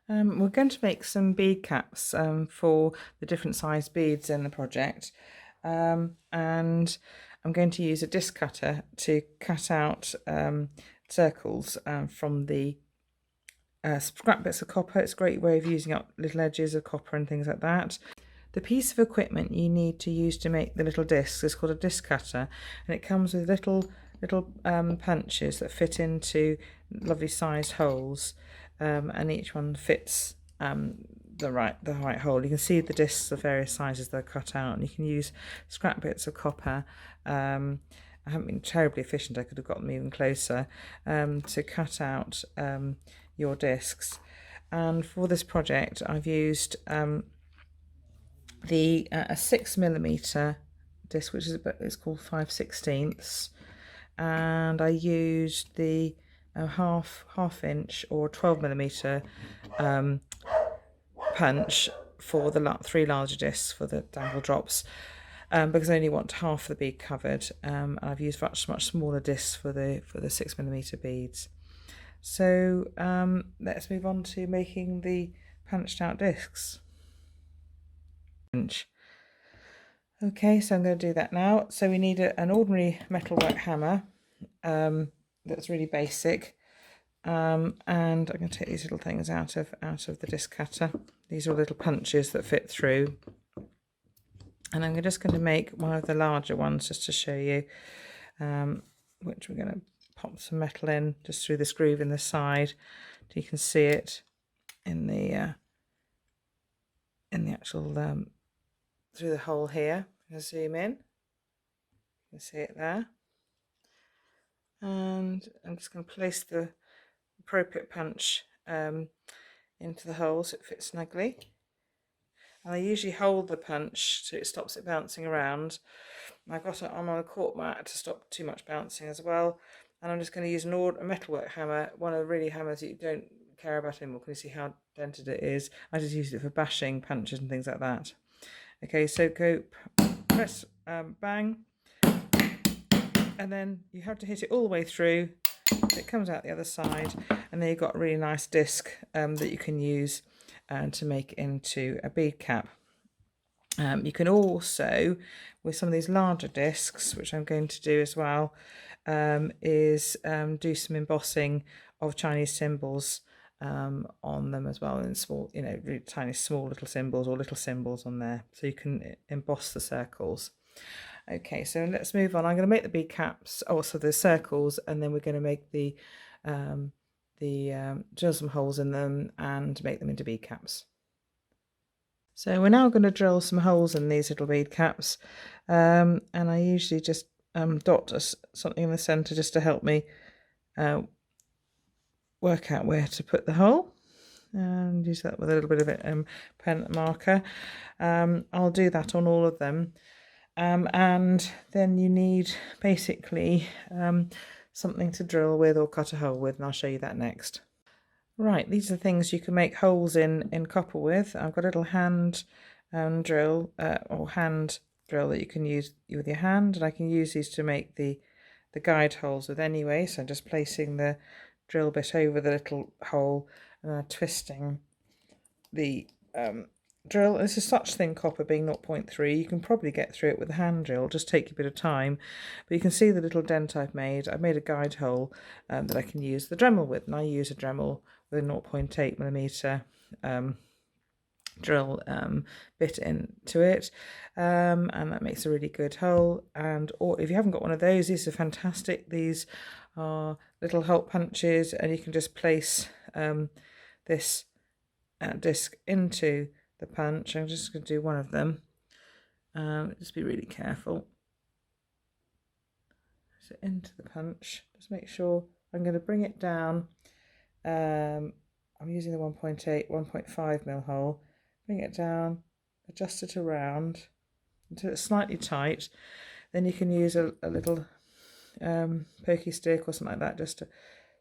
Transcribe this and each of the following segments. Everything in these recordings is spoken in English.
We're going to make some bead caps for the different size beads in the project, and I'm going to use a disc cutter to cut out circles from the scrap bits of copper. It's a great way of using up little edges of copper and things like that. The piece of equipment you need to use to make the little discs is called a disc cutter, and it comes with little punches that fit into lovely sized holes, and each one fits the right hole. You can see the discs of various sizes that are cut out, and you can use scrap bits of copper. I haven't been terribly efficient, I could have got them even closer, to cut out your discs. And for this project I've used a 6mm disc, which is it's called 5/16, and I used the half inch or 12mm punch for the 3 larger discs for the dangle drops, because I only want half the bead covered. I've used much smaller discs for the 6mm beads. So let's move on to making the punched out discs. Okay, so I'm going to do that now. So we need an ordinary metalwork hammer that's really basic, and I'm going to take these little things out of the disc cutter. These are little punches that fit through, and I'm just going to make one of the larger ones just to show you, which we're going to pop some metal in just through this groove in the side, so you can see it in the actual through the hole here. I'm going to zoom in, you can see it there, and I'm just going to place the appropriate punch into the hole so it fits snugly. And I usually hold the punch so it stops it bouncing around. I've got it on a cork mat to stop too much bouncing as well. And I'm just going to use a metalwork hammer, one of the really hammers that you don't care about anymore. Can you see how dented it is? I just use it for bashing punches and things like that. Okay, so go press, bang, and then you have to hit it all the way through. It comes out the other side, and then you've got a really nice disc that you can use to make into a bead cap. You can also, with some of these larger discs, which I'm going to do as well, do some embossing of Chinese symbols on them as well, in small, really tiny, small little symbols or little symbols on there, so you can emboss the circles. Okay, so let's move on. I'm going to make the bead caps, also the circles, and then we're going to make drill some holes in them and make them into bead caps. So we're now going to drill some holes in these little bead caps, and I usually just dot something in the centre just to help me work out where to put the hole, and use that with a little bit of a pen marker. I'll do that on all of them, and then you need basically something to drill with or cut a hole with, and I'll show you that next. Right, these are the things you can make holes in copper with. I've got a little hand drill or hand drill that you can use with your hand, and I can use these to make the guide holes with anyway. So I'm just placing the drill bit over the little hole and twisting the drill. This is such thin copper, being 0.3, you can probably get through it with a hand drill, just take a bit of time, but you can see the little dent I've made. I've made a guide hole that I can use the Dremel with, and I use a Dremel with a 0.8mm drill bit into it, and that makes a really good hole. Or if you haven't got one of those, these are fantastic. These are little hole punches, and you can just place this disc into the punch. I'm just going to do one of them. Just be really careful. So into the punch, just make sure. I'm going to bring it down. I'm using the 1.5mm hole. Bring it down, adjust it around until it's slightly tight. Then you can use a little pokey stick or something like that just to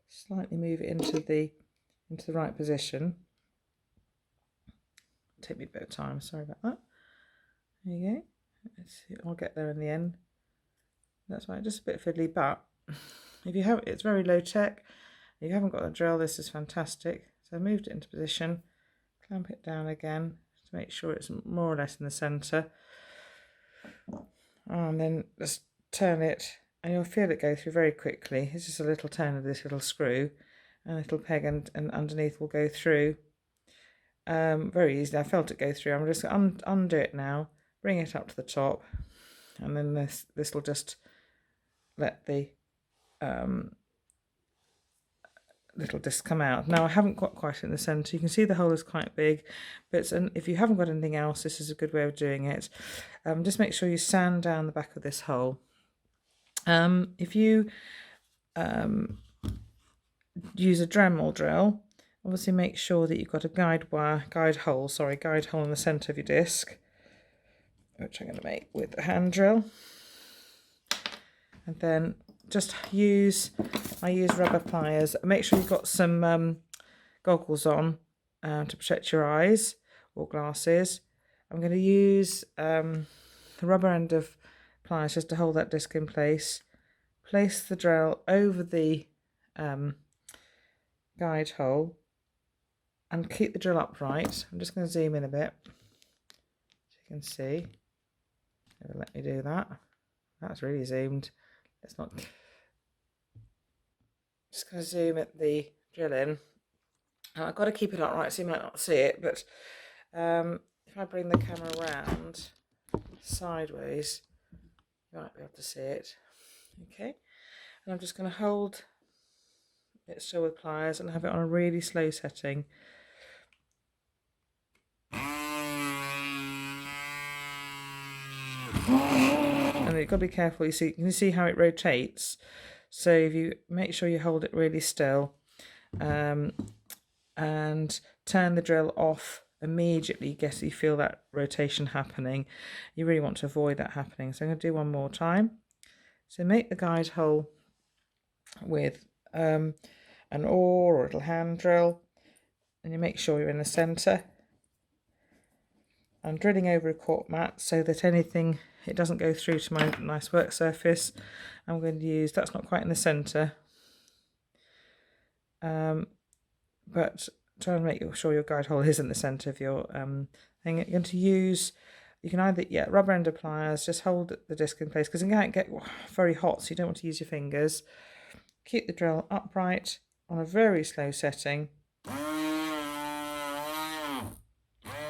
slightly move it into the right position. Take me a bit of time, sorry about that. There you go. Let's see, I'll get there in the end. That's right, just a bit fiddly, but if you have, it's very low tech. If you haven't got a drill, this is fantastic. So I moved it into position, clamp it down again to make sure it's more or less in the centre, and then just turn it, and you'll feel it go through very quickly. It's just a little turn of this little screw, and a little peg, and underneath will go through very easily. I felt it go through. I'm just going to undo it now, bring it up to the top, and then this will just let the little disc come out. Now I haven't got quite in the centre. You can see the hole is quite big, but if you haven't got anything else, this is a good way of doing it. Just make sure you sand down the back of this hole. If you use a Dremel drill, obviously make sure that you've got a guide hole in the centre of your disc, which I'm going to make with a hand drill. And then just I use rubber pliers. Make sure you've got some goggles on to protect your eyes, or glasses. I'm going to use the rubber end of pliers just to hold that disc in place. Place the drill over the guide hole and keep the drill upright. I'm just going to zoom in a bit so you can see. It'll let me do that. That's really zoomed. Let's not. Just going to zoom at the drill in. I've got to keep it upright so you might not see it, but if I bring the camera around sideways, you might be able to see it. Okay, and I'm just going to hold it still with pliers and have it on a really slow setting. And you've got to be careful. You can see how it rotates. So if you make sure you hold it really still, and turn the drill off immediately, you feel that rotation happening. You really want to avoid that happening. So I'm going to do one more time. So make the guide hole with an oar or a little hand drill, and you make sure you're in the centre. I'm drilling over a cork mat so that it doesn't go through to my nice work surface. I'm going to use, that's not quite in the centre, but try and make sure your guide hole is in the centre of your thing. You're going to use, you can either, rubber end of pliers, just hold the disc in place because it can get very hot, so you don't want to use your fingers. Keep the drill upright on a very slow setting.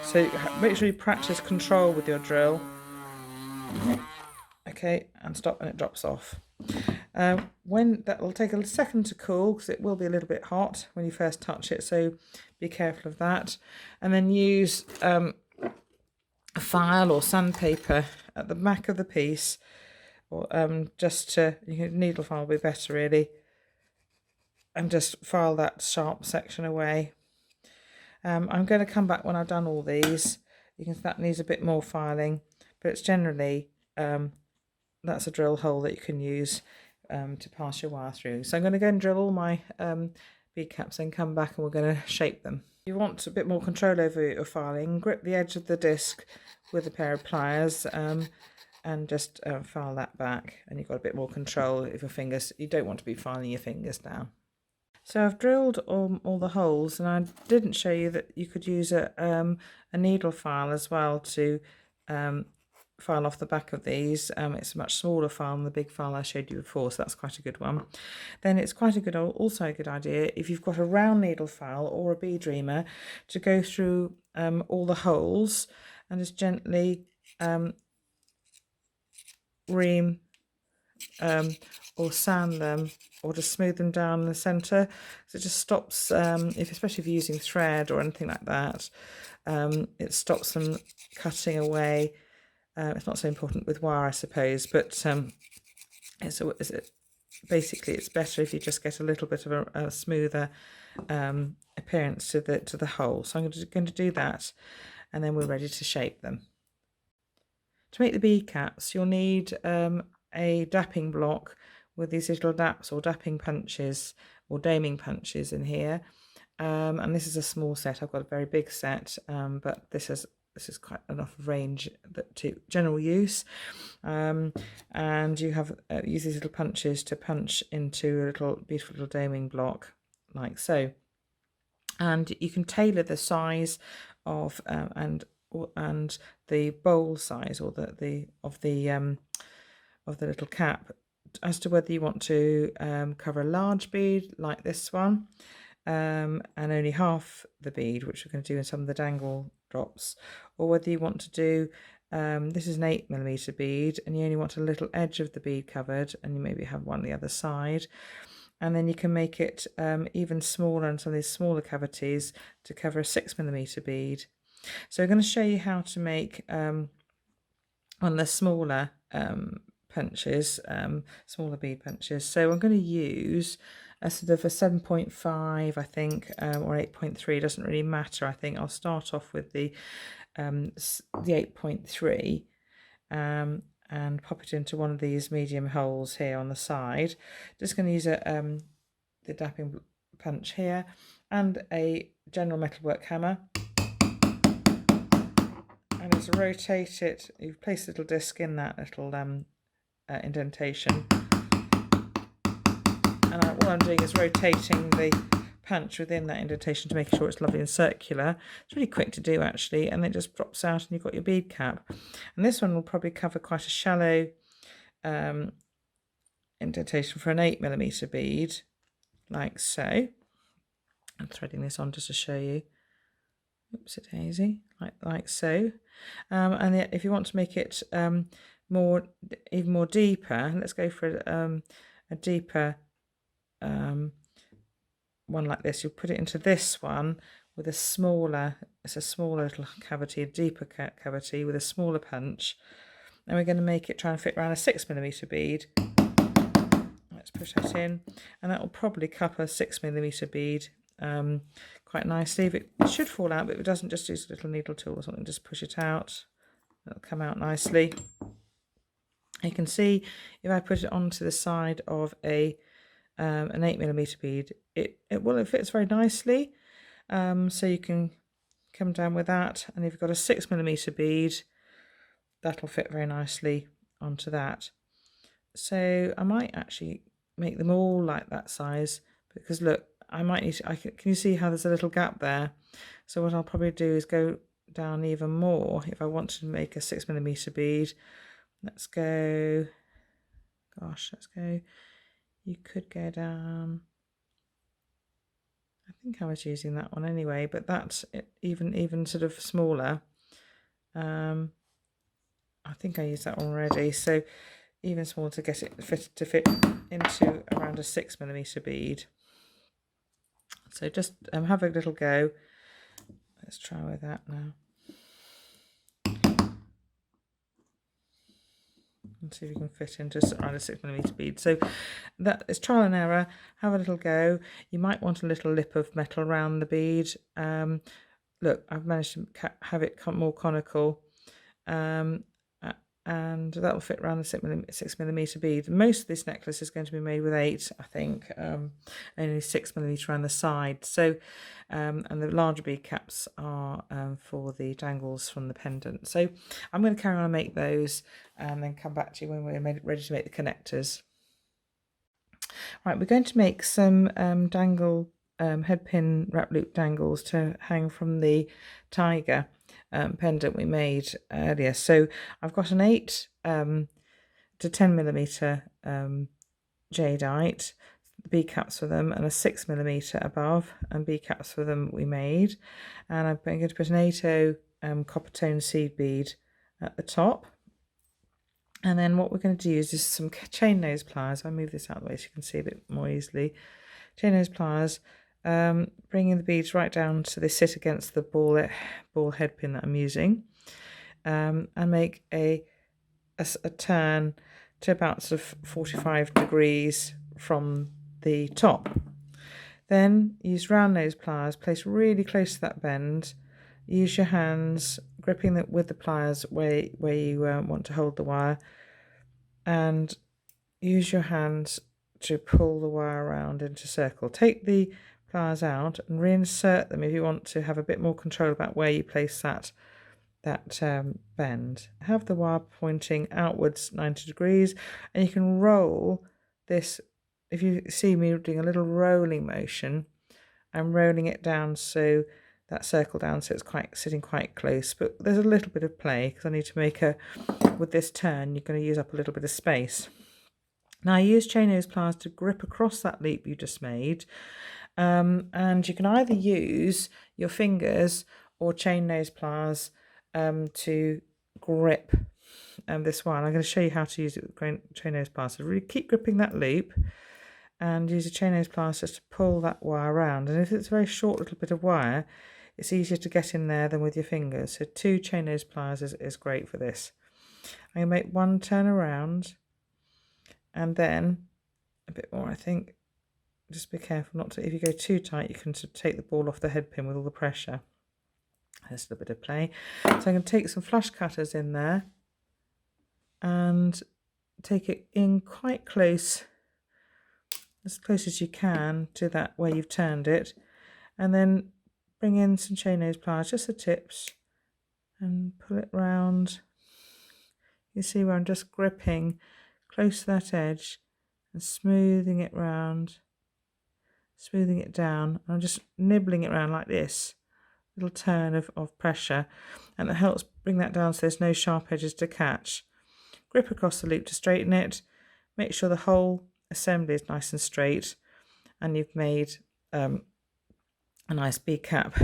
So make sure you practice control with your drill. Okay, and stop when it drops off. When that will take a second to cool because it will be a little bit hot when you first touch it, so be careful of that. And then use a file or sandpaper at the back of the piece, or needle file will be better really, and just file that sharp section away. I'm going to come back when I've done all these. That needs a bit more filing, but it's generally that's a drill hole that you can use to pass your wire through. So I'm going to go and drill all my bead caps and come back and we're going to shape them. If you want a bit more control over your filing, grip the edge of the disc with a pair of pliers and just file that back, and you've got a bit more control of your fingers. You don't want to be filing your fingers down. So I've drilled all the holes, and I didn't show you that you could use a needle file as well to file off the back of these. It's a much smaller file than the big file I showed you before, so that's quite a good one. Then it's also a good idea if you've got a round needle file or a bead reamer to go through all the holes and just gently ream or sand them, or just smooth them down in the centre, so it just stops, especially if you're using thread or anything like that, it stops them cutting away. It's not so important with wire, I suppose, but basically it's better if you just get a little bit of a smoother appearance to the hole. So I'm going to do that, and then we're ready to shape them. To make the bead caps, you'll need a dapping block with these little daps or dapping punches or daming punches in here, and this is a small set. I've got a very big set, but this is quite enough range to general use, and you have use these little punches to punch into a beautiful little daming block like so. And you can tailor the size of and the bowl size, or of the little cap, as to whether you want to cover a large bead like this one, and only half the bead, which we're going to do in some of the dangle drops, or whether you want to do this is an 8mm bead and you only want a little edge of the bead covered, and you maybe have one on the other side, and then you can make it even smaller and some of these smaller cavities to cover a 6mm bead. So I'm going to show you how to make on the smaller punches, smaller bead punches. So I'm going to use a sort of a 7.5, I think, or 8.3, doesn't really matter. I think I'll start off with the 8.3 and pop it into one of these medium holes here on the side. Just going to use the dapping punch here and a general metalwork hammer, and just rotate it. You've placed a little disc in that little indentation, and all I'm doing is rotating the punch within that indentation to make sure it's lovely and circular. It's really quick to do actually, and it just drops out and you've got your bead cap. And this one will probably cover quite a shallow indentation for an 8mm bead, like so. I'm threading this on just to show you. Oopsie daisy, like so. And yet, if you want to make it even more deeper, let's go for a deeper one like this. You'll put it into this one with a smaller, it's a smaller little cavity, a deeper cavity with a smaller punch, and we're going to make it try and fit around a 6mm bead. Let's push that in, and that will probably cup a 6mm bead quite nicely. If it should fall out, but if it doesn't, just use a little needle tool or something, just push it out. It'll come out nicely. You can see if I put it onto the side of an 8mm bead, it fits very nicely. So you can come down with that, and if you've got a 6mm bead, that'll fit very nicely onto that. So I might actually make them all like that size, because look, I might need to, can you see how there's a little gap there? So what I'll probably do is go down even more if I want to make a 6mm bead. Let's go, gosh, let's go, you could go down, I think I was using that one anyway, but that's even sort of smaller. I think I used that one already, so even smaller to get it to fit into around a 6mm bead. So just have a little go. Let's try with that now. And see if you can fit into around a 6mm bead. So that is trial and error. Have a little go. You might want a little lip of metal around the bead. Look, I've managed to have it more conical, and that will fit around the 6mm bead. Most of this necklace is going to be made with 8, I think, only 6mm around the side. So, and the larger bead caps are for the dangles from the pendant. So I'm going to carry on and make those, and then come back to you when we're ready to make the connectors. Right, we're going to make some dangle head pin wrap loop dangles to hang from the tiger pendant we made earlier. So I've got an 8 to 10mm jadeite, bead caps for them, and a 6mm above, and bead caps for them we made. And I'm going to put an 8/0 copper tone seed bead at the top. And then what we're going to do is just some chain nose pliers. I'll move this out of the way so you can see a bit more easily. Chain nose pliers, bringing the beads right down so they sit against the ball head pin that I'm using, and make a turn to about sort of 45 degrees from the top. Then use round nose pliers, place really close to that bend. Use your hands, gripping with the pliers where you want to hold the wire, and use your hands to pull the wire around into a circle. Take the pliers out and reinsert them if you want to have a bit more control about where you place that bend. Have the wire pointing outwards 90 degrees, and you can roll this. If you see me doing a little rolling motion, I'm rolling it down so that circle down so it's sitting quite close, but there's a little bit of play because I need to make with this turn you're going to use up a little bit of space. Now I use chain nose pliers to grip across that loop you just made, and you can either use your fingers or chain nose pliers to grip this one. I'm going to show you how to use it with chain nose pliers. So really keep gripping that loop and use a chain nose pliers just to pull that wire around. And if it's a very short little bit of wire, it's easier to get in there than with your fingers. So 2 chain nose pliers is great for this. I'm going to make 1 turn around and then a bit more, I think. Just be careful not to, if you go too tight, you can take the ball off the head pin with all the pressure. There's a little bit of play. So I'm going to take some flush cutters in there and take it in quite close, as close as you can to that where you've turned it, and then bring in some chain nose pliers, just the tips, and pull it round. You see where I'm just gripping close to that edge and smoothing it round, smoothing it down. I'm just nibbling it around like this, little turn of pressure, and it helps bring that down so there's no sharp edges to catch. Grip across the loop to straighten it. Make sure the whole assembly is nice and straight, and you've made a nice bead-capped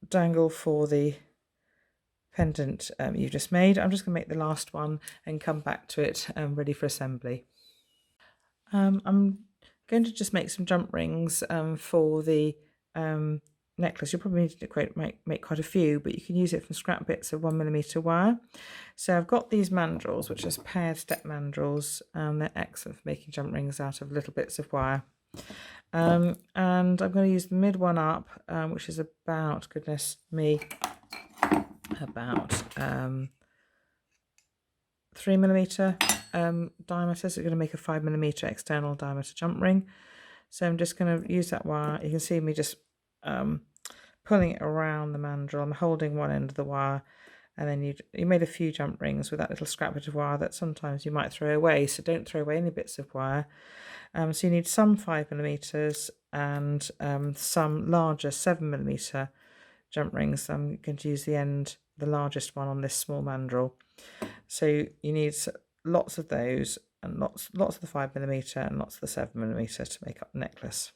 dangle for the pendant you just made. I'm just going to make the last one and come back to it ready for assembly. I'm going to just make some jump rings for the necklace. You'll probably need to make quite a few, but you can use it from scrap bits of 1mm wire. So I've got these mandrels, which are paired step mandrels. They're excellent for making jump rings out of little bits of wire. And I'm going to use the mid one up, which is about, goodness me, about 3mm diameter. So we're going to make a 5mm external diameter jump ring. So I'm just going to use that wire. You can see me just pulling it around the mandrel. I'm holding one end of the wire, and then you made a few jump rings with that little scrap bit of wire that sometimes you might throw away, so don't throw away any bits of wire. So you need some 5mm and some larger 7mm jump rings. I'm going to use the largest one on this small mandrel. So you need lots of those, and lots of the 5mm and lots of the 7mm to make up the necklace.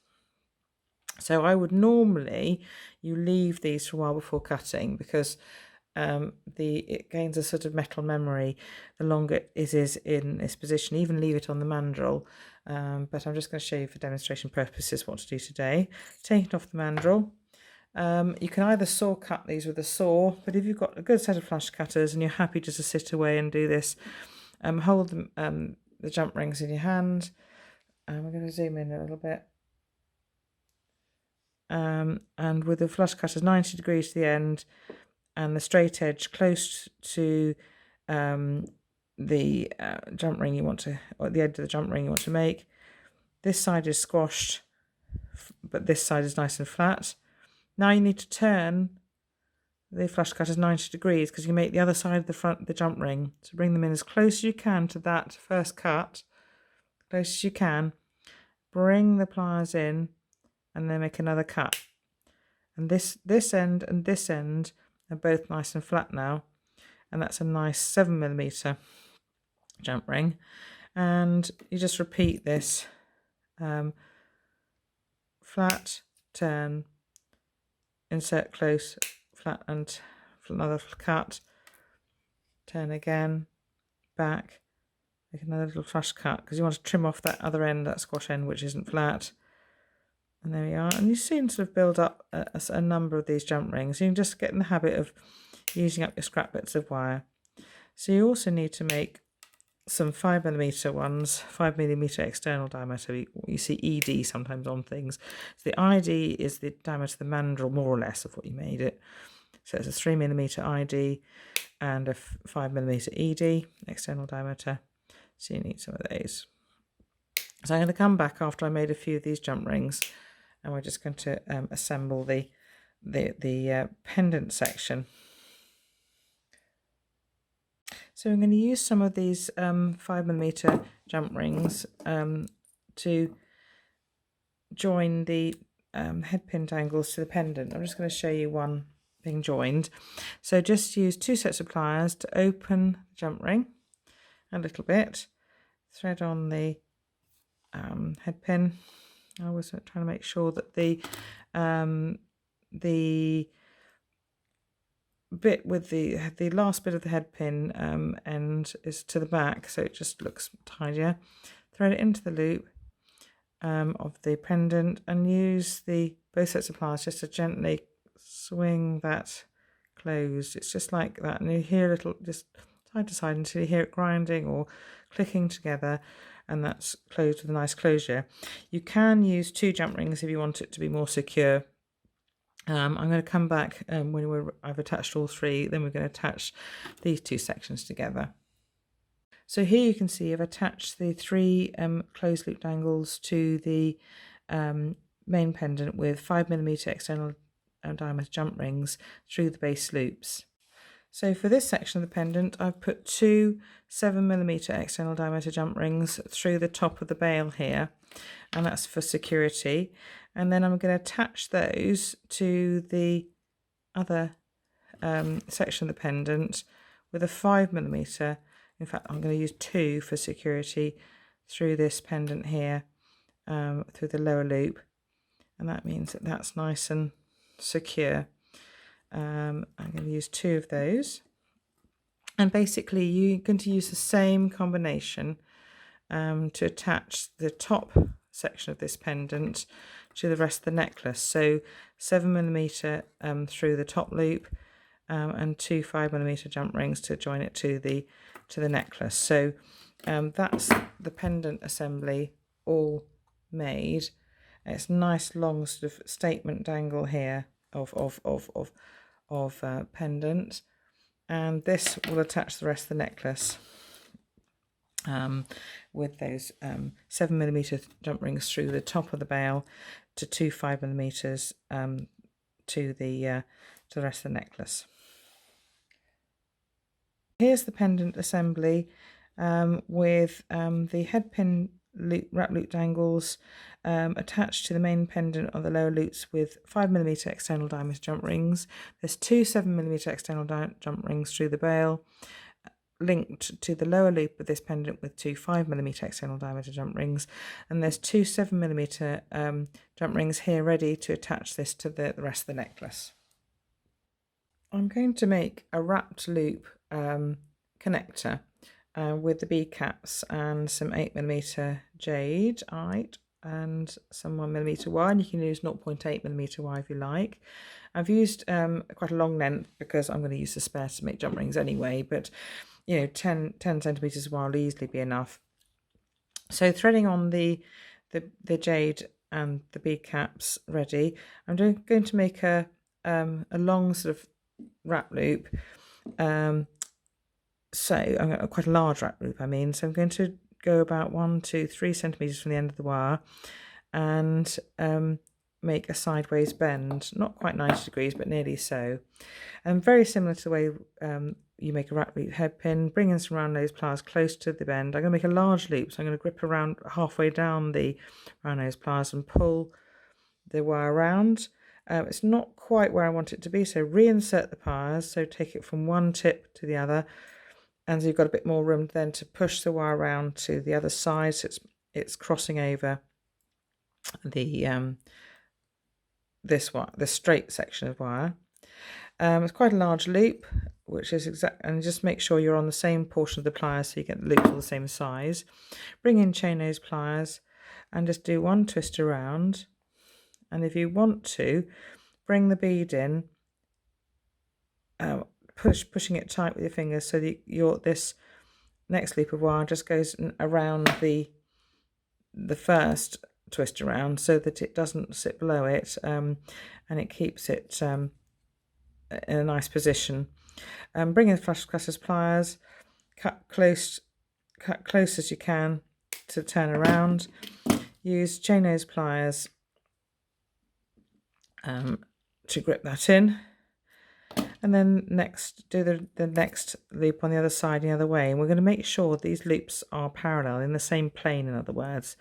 So I would normally, you leave these for a while before cutting, because it gains a sort of metal memory the longer it is in this position. Even leave it on the mandrel, but I'm just going to show you for demonstration purposes what to do today. Take it off the mandrel. You can either saw cut these with a saw, but if you've got a good set of flush cutters and you're happy just to sit away and do this, hold the jump rings in your hand. We're going to zoom in a little bit. And with the flush cutters 90 degrees to the end and the straight edge close to the jump ring you want to, or the edge of the jump ring you want to make. This side is squashed, but this side is nice and flat. Now you need to turn the flush cutters 90 degrees because you make the other side of the front of the jump ring. So bring them in as close as you can to that first cut, close as you can. Bring the pliers in and then make another cut. And this end and this end are both nice and flat now. And that's a nice 7mm jump ring. And you just repeat this. Flat, turn, insert close, flat, and another cut, turn again, back, make another little flush cut because you want to trim off that other end, that squash end which isn't flat. And there we are. And you soon sort of build up a number of these jump rings. You can just get in the habit of using up your scrap bits of wire. So you also need to make some 5mm ones, 5mm external diameter. You see ED sometimes on things. So the ID is the diameter of the mandrel, more or less, of what you made it. So it's a 3mm ID and a 5mm ED, external diameter. So you need some of those. So I'm going to come back after I made a few of these jump rings, and we're just going to assemble the pendant section. So I'm going to use some of these 5mm jump rings to join the head pin dangles to the pendant. I'm just going to show you one being joined. So just use 2 sets of pliers to open the jump ring a little bit, thread on the head pin. I was trying to make sure that the bit with the last bit of the head pin end is to the back, so it just looks tidier. Thread it into the loop of the pendant and use both sets of pliers just to gently swing that closed. It's just like that, and you hear a little just side to side until you hear it grinding or clicking together, and that's closed with a nice closure. You can use 2 jump rings if you want it to be more secure. I'm going to come back when I've attached all 3, then we're going to attach these 2 sections together. So here you can see I've attached the 3 closed loop dangles to the main pendant with 5mm external diameter jump rings through the base loops. So for this section of the pendant, I've put 2 7mm external diameter jump rings through the top of the bail here, and that's for security. And then I'm going to attach those to the other section of the pendant with a 5mm. In fact, I'm going to use 2 for security through this pendant here, through the lower loop, and that means that that's nice and secure. I'm going to use 2 of those, and basically you're going to use the same combination to attach the top section of this pendant to the rest of the necklace. So 7mm through the top loop, and 2 5mm jump rings to join it to the necklace. So that's the pendant assembly all made. It's nice long sort of statement dangle here of pendant, and this will attach the rest of the necklace with those 7mm jump rings through the top of the bail to 2 5mm to the rest of the necklace. Here's the pendant assembly with the head pin wrap loop dangles attached to the main pendant of the lower loops with 5mm external diameter jump rings. There's 2 7mm external jump rings through the bail, linked to the lower loop of this pendant with 2 5mm external diameter jump rings, and there's 2 7mm jump rings here ready to attach this to the rest of the necklace. I'm going to make a wrapped loop connector with the bead caps and some 8mm jade and some 1mm wire, and you can use 0.8mm wire if you like. I've used quite a long length because I'm going to use the spare to make jump rings anyway, but you know, 10 centimeters wire will easily be enough. So threading on the jade and the bead caps ready, I'm going to make a long sort of wrap loop. So I'm going to, quite a large wrap loop, I mean. So I'm going to go about 1 to 3 centimeters from the end of the wire and make a sideways bend, not quite 90 degrees, but nearly so. And very similar to the way you make a wrap loop head pin, bring in some round nose pliers close to the bend. I'm going to make a large loop, so I'm going to grip around halfway down the round nose pliers and pull the wire around. It's not quite where I want it to be, so reinsert the pliers, so take it from one tip to the other, and so you've got a bit more room then to push the wire around to the other side, so it's crossing over the the straight section of wire. It's quite a large loop, which is exact, and just make sure you're on the same portion of the pliers so you get the loop all the same size. Bring in chain nose pliers and just do one twist around, and if you want to, bring the bead in, pushing it tight with your fingers so that this next loop of wire just goes around the first twist around so that it doesn't sit below it, and it keeps it in a nice position. Bring in the flush cutters pliers, cut close as you can to turn around. Use chain nose pliers to grip that in, And then next do the next loop on the other side the other way, and we're going to make sure these loops are parallel, in the same plane, in other words.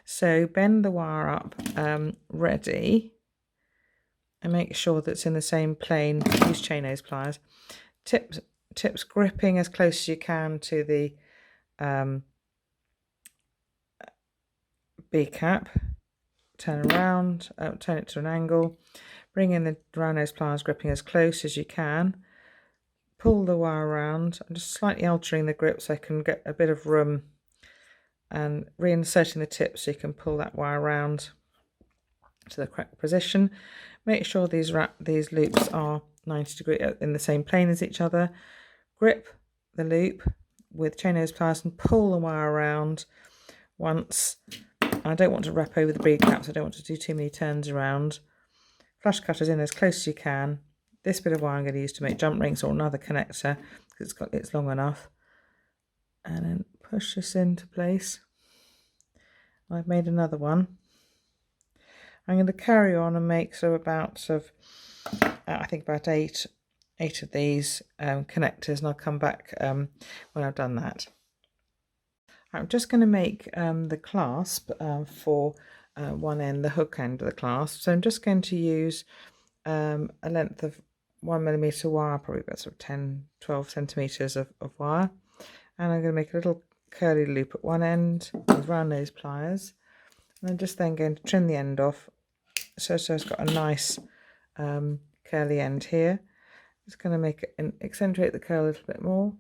So bend the wire up ready, and make sure that's in the same plane. Use chain nose pliers. Tips gripping as close as you can to the bead cap. Turn around, turn it to an angle. Bring in the round nose pliers, gripping as close as you can. Pull the wire around. I'm just slightly altering the grip so I can get a bit of room, and reinserting the tip so you can pull that wire around to the correct position. Make sure these loops are 90 degrees in the same plane as each other. Grip the loop with chain nose pliers and pull the wire around once. I don't want to wrap over the bead caps, I don't want to do too many turns around. Flush cutters in as close as you can. This bit of wire I'm going to use to make jump rings, or another connector because it's long enough. And then push this into place. I've made another one. I'm going to carry on and make I think about eight of these connectors, and I'll come back when I've done that. I'm just going to make the clasp for one end, the hook end of the clasp. So I'm just going to use a length of 1mm wire, probably about sort of 10-12 centimeters of wire, and I'm going to make a little curly loop at one end with round nose pliers, and I'm just then going to trim the end off so it's got a nice curly end here. Just going to make it and accentuate the curl a little bit more.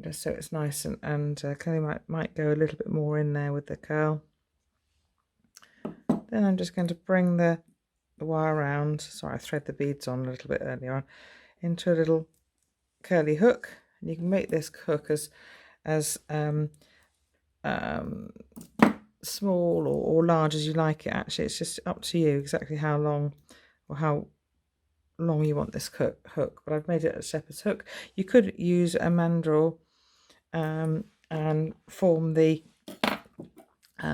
Just so it's nice and curly. Might go a little bit more in there with the curl. Then I'm just going to bring the wire around. Sorry, I thread the beads on a little bit earlier on, into a little curly hook. And you can make this hook as small or large as you like it. Actually, it's just up to you exactly how long you want this hook. But I've made it a separate hook. You could use a mandrel and form the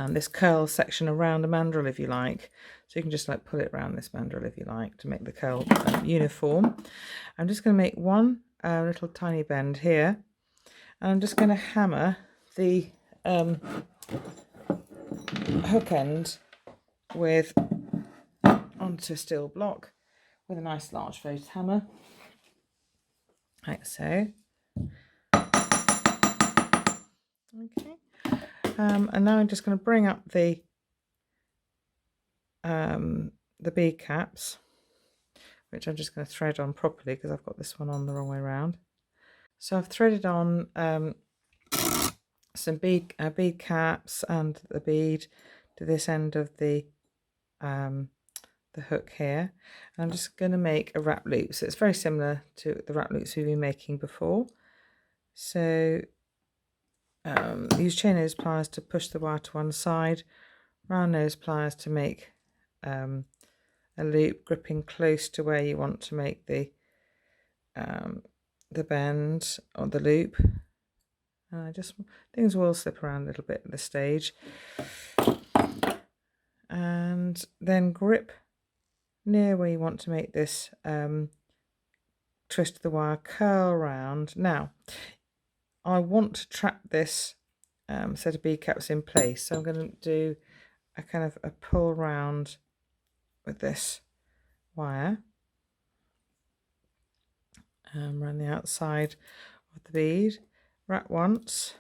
this curl section around a mandrel if you like. So you can just like pull it around this mandrel if you like to make the curl uniform. I'm just going to make one little tiny bend here, and I'm just going to hammer the hook end onto a steel block with a nice large flated hammer, like so. Okay, and now I'm just going to bring up the bead caps, which I'm just going to thread on properly because I've got this one on the wrong way around. So I've threaded on some bead caps and the bead to this end of the hook here. And I'm just going to make a wrap loop. So it's very similar to the wrap loops we've been making before. So use chain nose pliers to push the wire to one side, round nose pliers to make a loop, gripping close to where you want to make the bend or the loop. Things will slip around a little bit at this stage, and then grip near where you want to make this twist the wire, curl round. Now I want to trap this set of bead caps in place, so I'm going to do a kind of a pull round with this wire around the outside of the bead. Wrap once,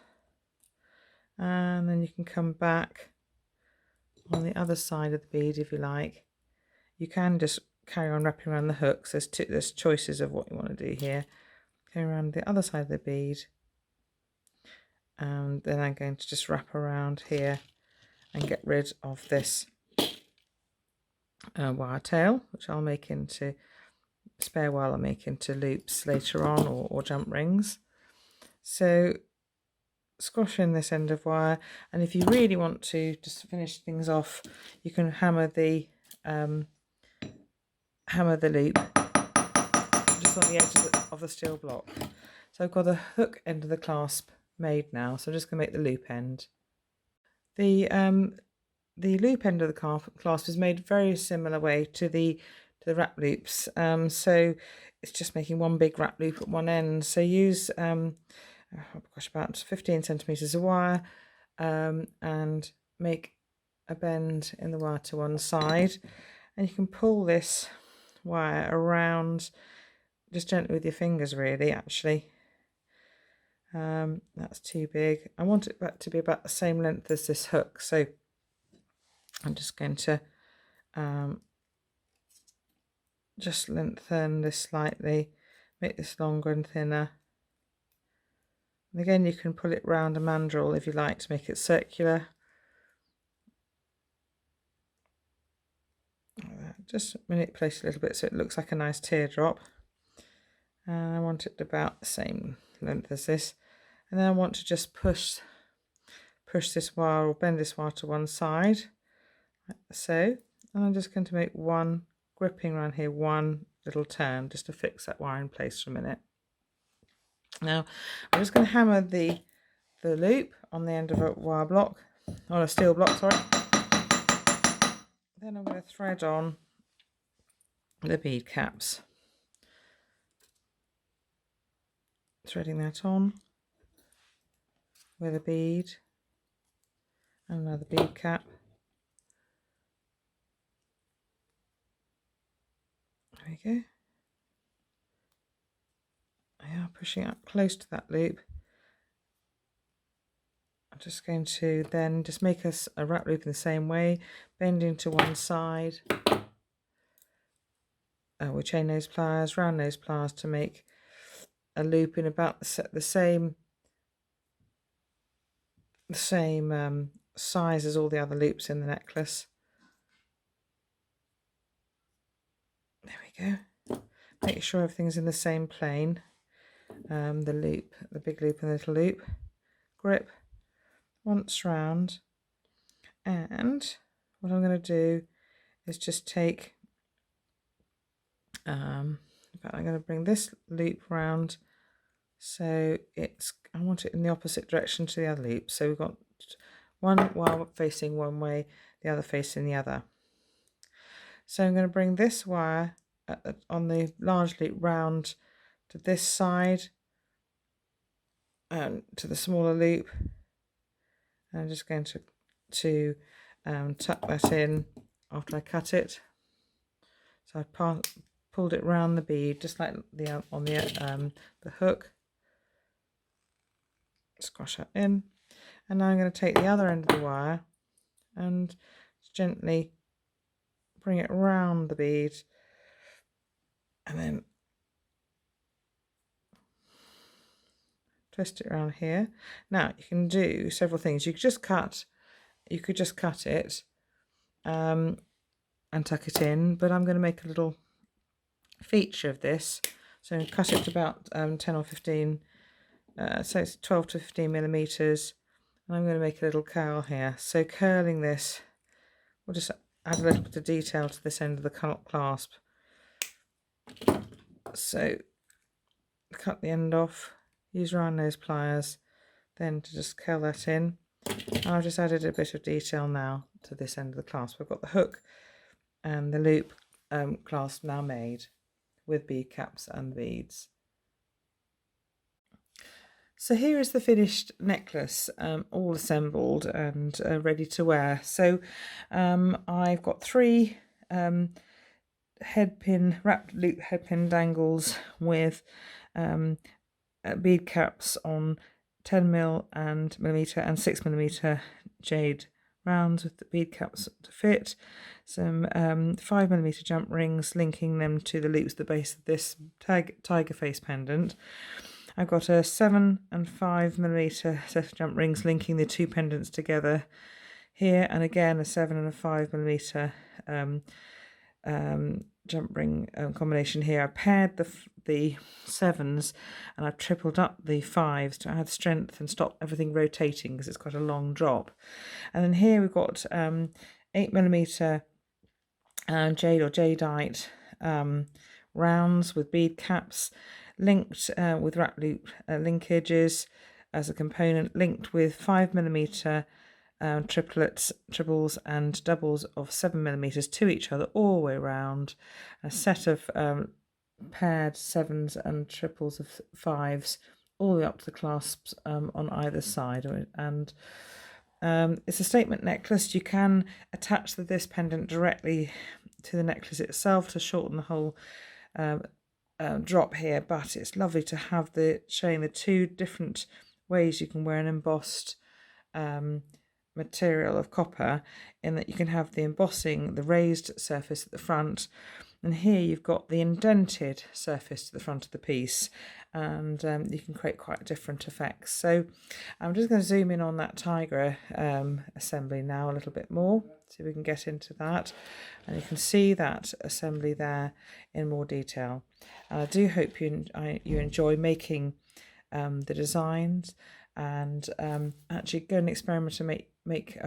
and then you can come back on the other side of the bead if you like. You can just carry on wrapping around the hooks. There's choices of what you want to do here. Go around the other side of the bead, and then I'm going to just wrap around here and get rid of this wire tail, which I'll make into spare wire. I'll make into loops later on, or jump rings. So squash in this end of wire, and if you really want to just finish things off, you can hammer the loop just on the edge of the steel block. So I've got the hook end of the clasp made now, so I'm just going to make the loop end. The the loop end of the clasp is made very similar way to the wrap loops. So it's just making one big wrap loop at one end. So use oh gosh, about 15 centimeters of wire, and make a bend in the wire to one side, and you can pull this wire around just gently with your fingers, really. Actually, that's too big. I want it to be about the same length as this hook, so I'm just going to just lengthen this slightly, make this longer and thinner. And again, you can pull it round a mandrel if you like to make it circular. Just manipulate it a little bit so it looks like a nice teardrop. And I want it about the same length as this. And then I want to just push this wire, or bend this wire to one side, like so. And I'm just going to make one, gripping around here, one little turn just to fix that wire in place for a minute. Now I'm just going to hammer the loop on the end of a wire block, on a steel block, sorry. Then I'm going to thread on the bead caps, threading that on with a bead and another bead cap. There we go. I am pushing up close to that loop. I'm just going to then just make us a wrap loop in the same way, bending to one side with chain nose pliers, round nose pliers, to make a loop in about the same size as all the other loops in the necklace. There we go. Make sure everything's in the same plane. The loop, the big loop and the little loop. Grip once round, and what I'm going to do is just take in fact, I'm going to bring this loop round so I want it in the opposite direction to the other loop. So we've got one wire facing one way, the other facing the other. So I'm going to bring this wire on the large loop round to this side and to the smaller loop. And I'm just going to tuck that in after I cut it. So I pulled it round the bead, just like on the hook. Squash that in, and now I'm going to take the other end of the wire and gently bring it round the bead, and then twist it around here. Now you can do several things. You could just cut it and tuck it in, but I'm going to make a little feature of this. So I'm going to cut it to about 10 or 15, so it's 12 to 15 millimeters, and I'm going to make a little curl here. So curling this, we'll just add a little bit of detail to this end of the clasp. So cut the end off, use round nose pliers, then to just curl that in. And I've just added a bit of detail now to this end of the clasp. I've got the hook and the loop clasp now made with bead caps and beads. So here is the finished necklace, all assembled and ready to wear. So I've got 3 wrapped loop headpin dangles with bead caps on 10mm and 6mm jade rounds with the bead caps to fit. Some 5mm jump rings linking them to the loops at the base of this tiger face pendant. I've got a 7 and 5mm set of jump rings linking the 2 pendants together here, and again a 7 and a 5mm jump ring combination here. I paired the 7s and I've tripled up the 5s to add strength and stop everything rotating because it's quite a long drop. And then here we've got 8mm jade or jadeite rounds with bead caps, linked with wrap loop linkages as a component, linked with 5mm triplets, triples and doubles of 7mm to each other all the way around, a set of paired 7s and triples of 5s all the way up to the clasps on either side. And it's a statement necklace. You can attach this pendant directly to the necklace itself to shorten the whole drop here, but it's lovely to have showing the two different ways you can wear an embossed material of copper, in that you can have the embossing, the raised surface at the front, and here you've got the indented surface to the front of the piece, and you can create quite different effects. So I'm just going to zoom in on that tiger assembly now a little bit more, so we can get into that, and you can see that assembly there in more detail. And I do hope you enjoy making the designs, and actually go and experiment and make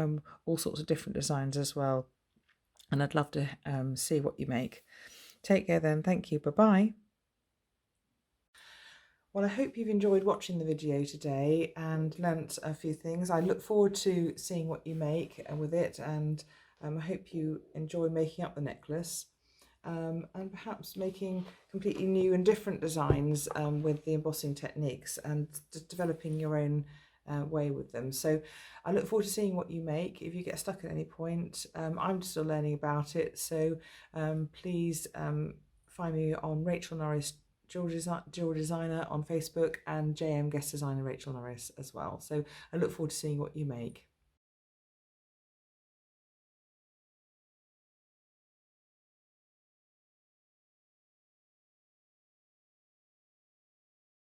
all sorts of different designs as well. And I'd love to see what you make. Take care then. Thank you. Bye-bye. Well, I hope you've enjoyed watching the video today and learnt a few things. I look forward to seeing what you make with it, and I hope you enjoy making up the necklace, and perhaps making completely new and different designs with the embossing techniques, and just developing your own way with them. So I look forward to seeing what you make. If you get stuck at any point, I'm still learning about it, so please find me on Rachel Norris Jewel Designer on Facebook, and JM Guest Designer Rachel Norris as well. So I look forward to seeing what you make.